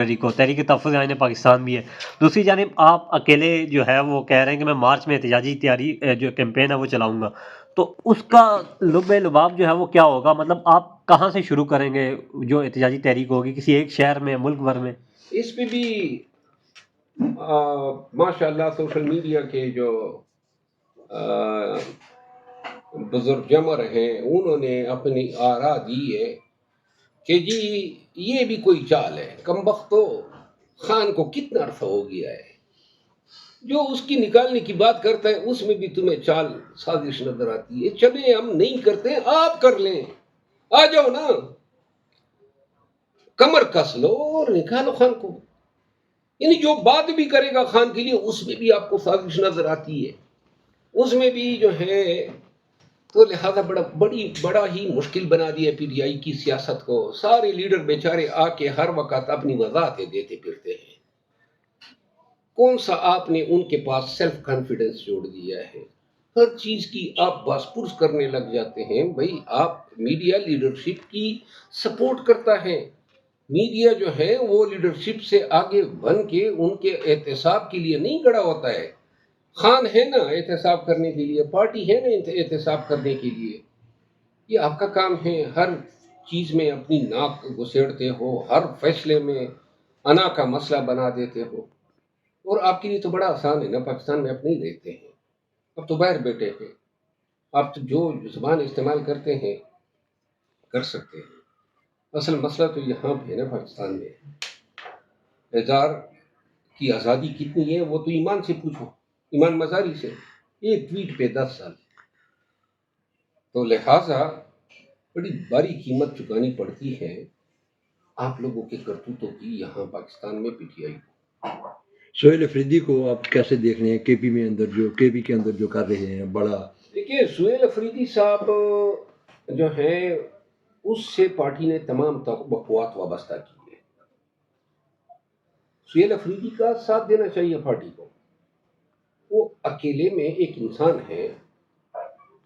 کو تحریک تحفظ آئین پاکستان بھی ہے، دوسری جانب آپ اکیلے جو ہے وہ کہہ رہے ہیں کہ میں مارچ میں احتجاجی تیاری جو کیمپین ہے وہ چلاؤں گا، تو اس کا لب لباب جو ہے وہ کیا ہوگا؟ مطلب آپ کہاں سے شروع کریں گے جو احتجاجی تحریک ہوگی، کسی ایک شہر میں، ملک بھر میں؟ اس پہ بھی ماشاء اللہ سوشل میڈیا کے جو بزرگ جمع رہے انہوں نے اپنی آراء دی ہے کہ جی یہ بھی کوئی چال ہے، کم بختو خان کو کتنا عرصہ ہو گیا ہے، جو اس کی نکالنے کی بات کرتا ہے اس میں بھی تمہیں چال سازش نظر آتی ہے، چلے ہم نہیں کرتے آپ کر لیں، آ جاؤ نا، کمر کس لو اور نکالو خان کو، یعنی جو بات بھی کرے گا خان کے لیے اس میں بھی آپ کو سازش نظر آتی ہے، اس میں بھی جو ہے، تو لہذا بڑا ہی مشکل بنا دیا پی ٹی آئی کی سیاست کو، سارے لیڈر بیچارے آ کے ہر وقت اپنی وضاحتیں دیتے پھرتے ہیں، کون سا آپ نے ان کے پاس سیلف کانفیڈنس جوڑ دیا ہے، ہر چیز کی آپ باس پرس کرنے لگ جاتے ہیں، بھائی آپ میڈیا لیڈرشپ کی سپورٹ کرتا ہے، میڈیا جو ہے وہ لیڈرشپ سے آگے بن کے ان کے احتساب کے لیے نہیں کھڑا ہوتا ہے، خان ہے نا احتساب کرنے کے لیے، پارٹی ہے نا احتساب کرنے کے لیے، یہ آپ کا کام ہے، ہر چیز میں اپنی ناک گھسیڑتے ہو، ہر فیصلے میں انا کا مسئلہ بنا دیتے ہو، اور آپ کے لیے تو بڑا آسان ہے نا، پاکستان میں آپ نہیں رہتے ہیں، اب تو باہر بیٹھے ہیں، آپ تو جو زبان استعمال کرتے ہیں کر سکتے ہیں، اصل مسئلہ تو یہاں پہ ہے نا پاکستان میں، اظہار کی آزادی کتنی ہے وہ تو ایمان سے پوچھو، ایمان مزاری سے، ایک ٹویٹ پہ 10 سال، تو لہٰذا بڑی باری قیمت چکانی پڑتی ہے آپ لوگوں کے کرتوتوں کی یہاں پاکستان میں پی ٹی آئی کو۔ سہیل افریدی کو آپ کیسے دیکھ رہے ہیں کے پی کے کے اندر جو کر رہے ہیں بڑا؟ دیکھیے سہیل افریدی صاحب جو ہیں اس سے پارٹی نے تمام توقعات وابستہ کی ہے، سہیل افریدی کا ساتھ دینا چاہیے پارٹی کو، وہ اکیلے میں ایک انسان ہے،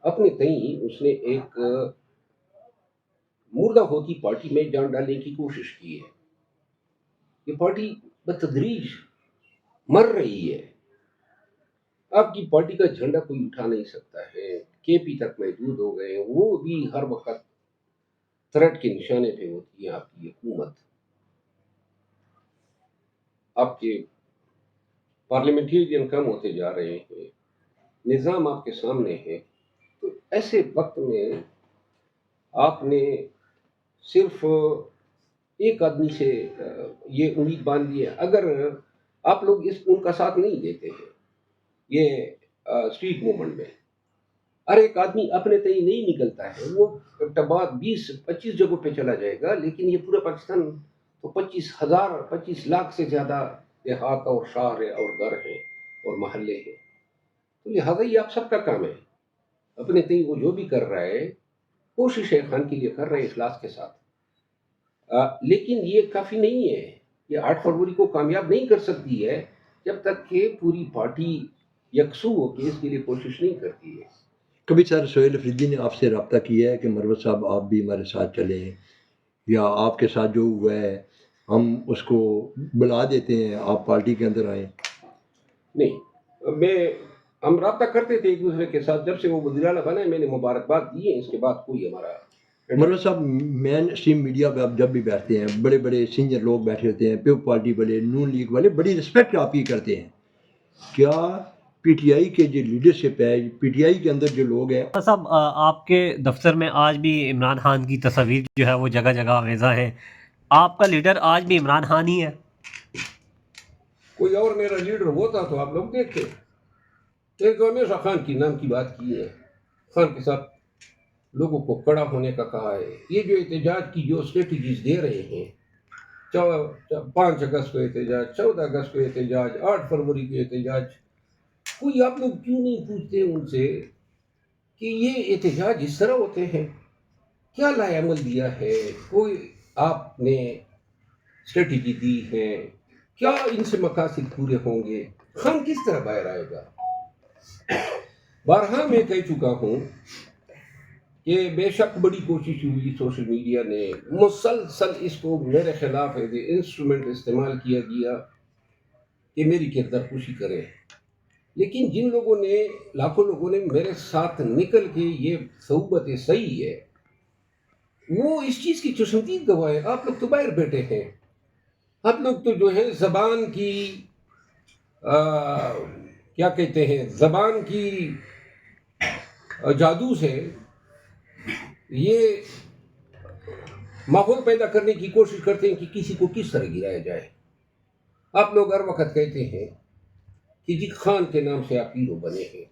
اپنے تئیں اس نے ایک مردہ ہوتی پارٹی میں جان ڈالنے کی کوشش کی ہے، یہ پارٹی بتدریج مر رہی ہے، آپ کی پارٹی کا جھنڈا کوئی اٹھا نہیں سکتا ہے، کے پی تک محدود ہو گئے ہیں، وہ بھی ہر وقت تھریٹ کے نشانے پہ ہوتی ہے آپ کی حکومت، آپ کے پارلیمنٹیرین کم ہوتے جا رہے ہیں، نظام آپ کے سامنے ہے، تو ایسے وقت میں آپ نے صرف ایک آدمی سے یہ امید باندھی ہے، اگر آپ لوگ ان کا ساتھ نہیں دیتے ہیں یہ اسٹریٹ موومنٹ میں، ہر ایک آدمی اپنے تئیں نہیں نکلتا ہے، وہ ٹبات 20-25 جگہوں پہ چلا جائے گا، لیکن یہ پورا پاکستان تو 25 لاکھ سے زیادہ دیہات اور شہر اور گھر ہیں اور محلے ہیں، تو لہٰذا یہ آپ سب کا کام ہے، اپنے تئیں وہ جو بھی کر رہا ہے کوشش ہے خان کے لیے کر رہے ہیں اخلاص کے ساتھ، لیکن یہ کافی نہیں ہے، یہ 8 فروری کو کامیاب نہیں کر سکتی ہے جب تک کہ پوری پارٹی یکسو ہو کے اس کے لیے کوشش نہیں کرتی ہے۔ کبھی سر سہیل افریدی نے آپ سے رابطہ کیا ہے کہ مروت صاحب آپ بھی ہمارے ساتھ چلیں، یا آپ کے ساتھ جو ہوا ہے ہم اس کو بلا دیتے ہیں آپ پارٹی کے اندر آئیں؟ نہیں، ہم رابطہ کرتے تھے ایک دوسرے کے ساتھ، جب سے وہ وزیر اعلیٰ بنا ہے میں نے مبارکباد دی ہے، اس کے بعد کوئی ہمارا مروت صاحب مین اسٹریم میڈیا پہ آپ جب بھی بیٹھتے ہیں بڑے بڑے سینئر لوگ بیٹھے ہوتے ہیں، پیو پارٹی والے، نون لیگ والے بڑی رسپیکٹ آپ کی کرتے ہیں، کیا پی ٹی آئی کے جو لیڈرشپ ہے، پی ٹی آئی کے اندر جو لوگ ہیں؟ صاحب آپ کے دفتر میں آج بھی عمران خان کی تصاویر جو ہے وہ جگہ جگہ آویزاں ہیں، آپ کا لیڈر آج بھی عمران خان ہی ہے؟ کوئی اور میرا لیڈر ہوتا تو آپ لوگ دیکھتے، ایک تو ہمیشہ خان کی نام کی بات کی ہے، خان کے ساتھ لوگوں کو کڑا ہونے کا کہا ہے، یہ جو احتجاج کی جو اسٹریٹجیز دے رہے ہیں، 5 اگست کو احتجاج، 14 اگست کو احتجاج، 8 فروری کو احتجاج، کوئی آپ لوگ کیوں نہیں پوچھتے ان سے کہ یہ احتجاج اس طرح ہوتے ہیں، کیا لائے عمل دیا ہے، کوئی آپ نے اسٹریٹجی دی ہے، کیا ان سے مقاصد پورے ہوں گے، خان کس طرح باہر آئے گا؟ بارہا میں کہہ چکا ہوں کہ بے شک بڑی کوشش ہوئی سوشل میڈیا نے مسلسل اس کو میرے خلاف انسٹرومنٹ استعمال کیا گیا کہ میری کردار کشی کرے، لیکن جن لوگوں نے لاکھوں لوگوں نے میرے ساتھ نکل کے یہ صحبت صحیح ہے وہ اس چیز کی چشمدید گواہ ہے۔ آپ لوگ تو باہر بیٹھے ہیں، آپ لوگ تو جو ہے زبان کی کیا کہتے ہیں، زبان کی جادو سے یہ ماحول پیدا کرنے کی کوشش کرتے ہیں کہ کسی کو کس طرح گرایا جائے۔ آپ لوگ ہر وقت کہتے ہیں کہ جی خان کے نام سے آپ ہیرو بنے ہیں،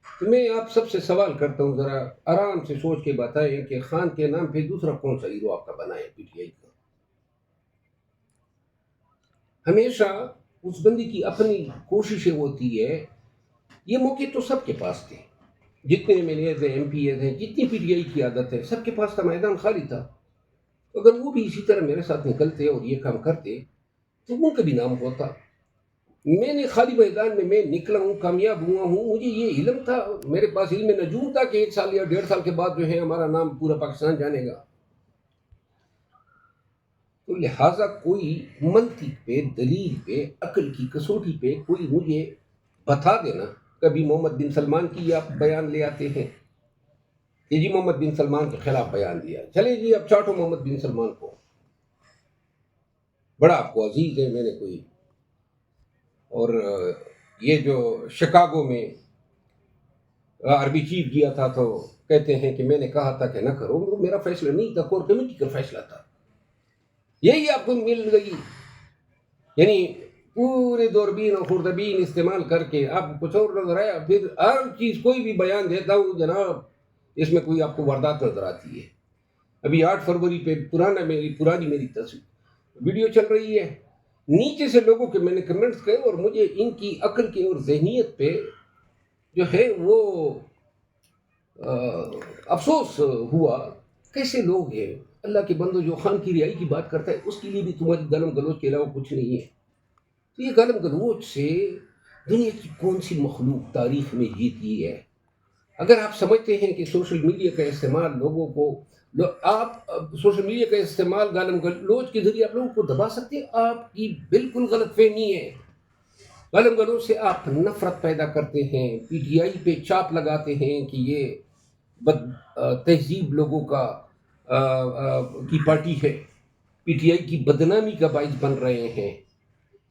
تو میں آپ سب سے سوال کرتا ہوں ذرا آرام سے سوچ کے بتائیں کہ خان کے نام پہ دوسرا کون سا ہیرو آپ کا بنا ہے پی ٹی آئی کا؟ ہمیشہ اس بندی کی اپنی کوششیں ہوتی ہے، یہ موقع تو سب کے پاس تھے، جتنے ایم ایل ایز ہیں، ایم پی ایز ہیں، جتنی پی ٹی آئی کی عادت ہے، سب کے پاس کا میدان خالی تھا۔ اگر وہ بھی اسی طرح میرے ساتھ نکلتے اور یہ کام کرتے تو ان کا بھی نام ہوتا۔ میں نے خالی میدان میں نکلا ہوں، کامیاب ہوا ہوں، مجھے یہ علم تھا، میرے پاس علم نجوم تھا کہ 1 سال یا 1.5 سال کے بعد جو ہے ہمارا نام پورا پاکستان جانے گا۔ تو لہٰذا کوئی منطق پہ، دلیل پہ، عقل کی کسوٹی پہ کوئی مجھے بتا دینا۔ کبھی محمد بن سلمان کی آپ بیان لے آتے ہیں کہ جی محمد بن سلمان کے خلاف بیان دیا، چلے جی اب چاٹو محمد بن سلمان کو، بڑا آپ کو عزیز ہے میں نے کوئی۔ اور یہ جو شکاگو میں عربی چیف گیا تھا تو کہتے ہیں کہ میں نے کہا تھا کہ نہ کرو، وہ میرا فیصلہ نہیں تھا، کور کمیٹی کا فیصلہ تھا، یہی آپ کو مل گئی۔ یعنی پورے دوربین اور خوردبین استعمال کر کے آپ کو کچھ اور نظر آیا، پھر ہر چیز کوئی بھی بیان دیتا ہوں جناب اس میں کوئی آپ کو واردات نظر آتی ہے۔ ابھی 8 فروری پہ پرانی میری تصویر ویڈیو چل رہی ہے، نیچے سے لوگوں کے میں نے کمنٹس کہے اور مجھے ان کی عقل کی اور ذہنیت پہ جو ہے وہ افسوس ہوا، کیسے لوگ ہیں اللہ کے بندو۔ جو خان کی رہائی کی بات کرتا ہے اس کے لیے بھی تمہاری گالم گلوچ کے علاوہ کچھ نہیں ہے۔ تو یہ گالم گلوچ سے دنیا کی کون سی مخلوق تاریخ میں جیتی ہے؟ اگر آپ سمجھتے ہیں کہ سوشل میڈیا کا استعمال لوگوں کو آپ سوشل میڈیا کا استعمال گالم گلوچ کے ذریعے آپ لوگوں کو دبا سکتے ہیں، آپ کی بالکل غلط فہمی ہے۔ گالم گلوچ سے آپ نفرت پیدا کرتے ہیں، پی ٹی آئی پہ چاپ لگاتے ہیں کہ یہ بد تہذیب لوگوں کی پارٹی ہے، پی ٹی آئی کی بدنامی کا باعث بن رہے ہیں،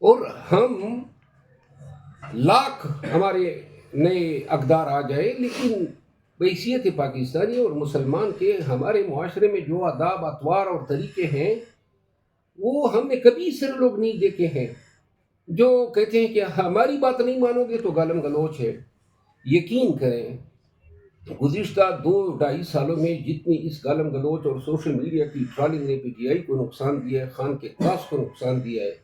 اور ہم لاکھ ہمارے نئے اقدار آ جائے لیکن بحیثیت پاکستانی اور مسلمان کے ہمارے معاشرے میں جو آداب اطوار اور طریقے ہیں وہ ہم نے کبھی اس طرح لوگ نہیں دیکھے ہیں۔ جو کہتے ہیں کہ ہماری بات نہیں مانو گے تو گالم گلوچ ہے، یقین کریں گزشتہ 2-2.5 سالوں میں جتنی اس گالم گلوچ اور سوشل میڈیا کی ٹرالنگ نے پی ٹی آئی کو نقصان دیا ہے، خان کے کاس کو نقصان دیا ہے،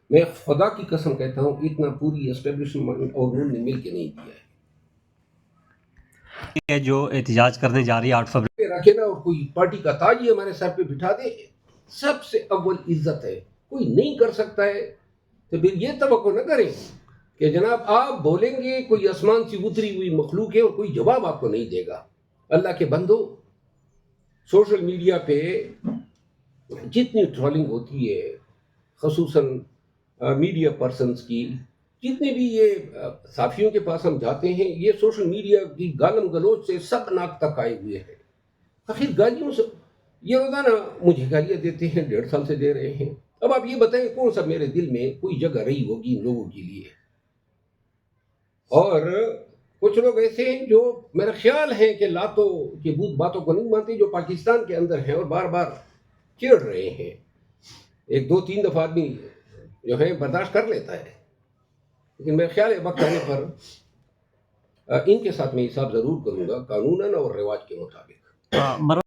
میں خدا کی قسم کہتا ہوں اتنا پوری اسٹیبلشمنٹ اور انہوں نے مل کے نہیں دیا ہے۔ یہ جو احتجاج کرنے جا رہی ہے 8 فروری رکھے نا اور کوئی پارٹی کا تاج ہی ہمارے سر پہ بٹھا دے، سب سے اول عزت ہے، کوئی نہیں کر سکتا ہے تو پھر یہ توقع نہ کریں کہ جناب آپ بولیں گے کوئی آسمان سے اتری ہوئی مخلوق ہے اور کوئی جواب آپ کو نہیں دے گا۔ اللہ کے بندو، سوشل میڈیا پہ جتنی ٹرولنگ ہوتی ہے خصوصاً میڈیا پرسنز کی، جتنے بھی یہ صحافیوں کے پاس ہم جاتے ہیں، یہ سوشل میڈیا کی گالم گلوچ سے سب ناک تک آئے ہوئے ہیں۔ آخر گالیوں سے یہ روزانہ مجھے گالیاں دیتے ہیں، 1.5 سال سے دے رہے ہیں۔ اب آپ یہ بتائیں کون سا میرے دل میں کوئی جگہ رہی ہوگی ان لوگوں کے لیے؟ اور کچھ لوگ ایسے ہیں جو میرا خیال ہے کہ لاتوں کے بھوت باتوں کو نہیں مانتے، جو پاکستان کے اندر ہیں اور بار بار چڑھ رہے ہیں۔ 1-2-3 دفعہ آدمی جو ہے برداشت کر لیتا ہے، لیکن میرا خیال ہے وقت آنے پر ان کے ساتھ میں حساب ضرور کروں گا، قانوناً اور رواج کے مطابق۔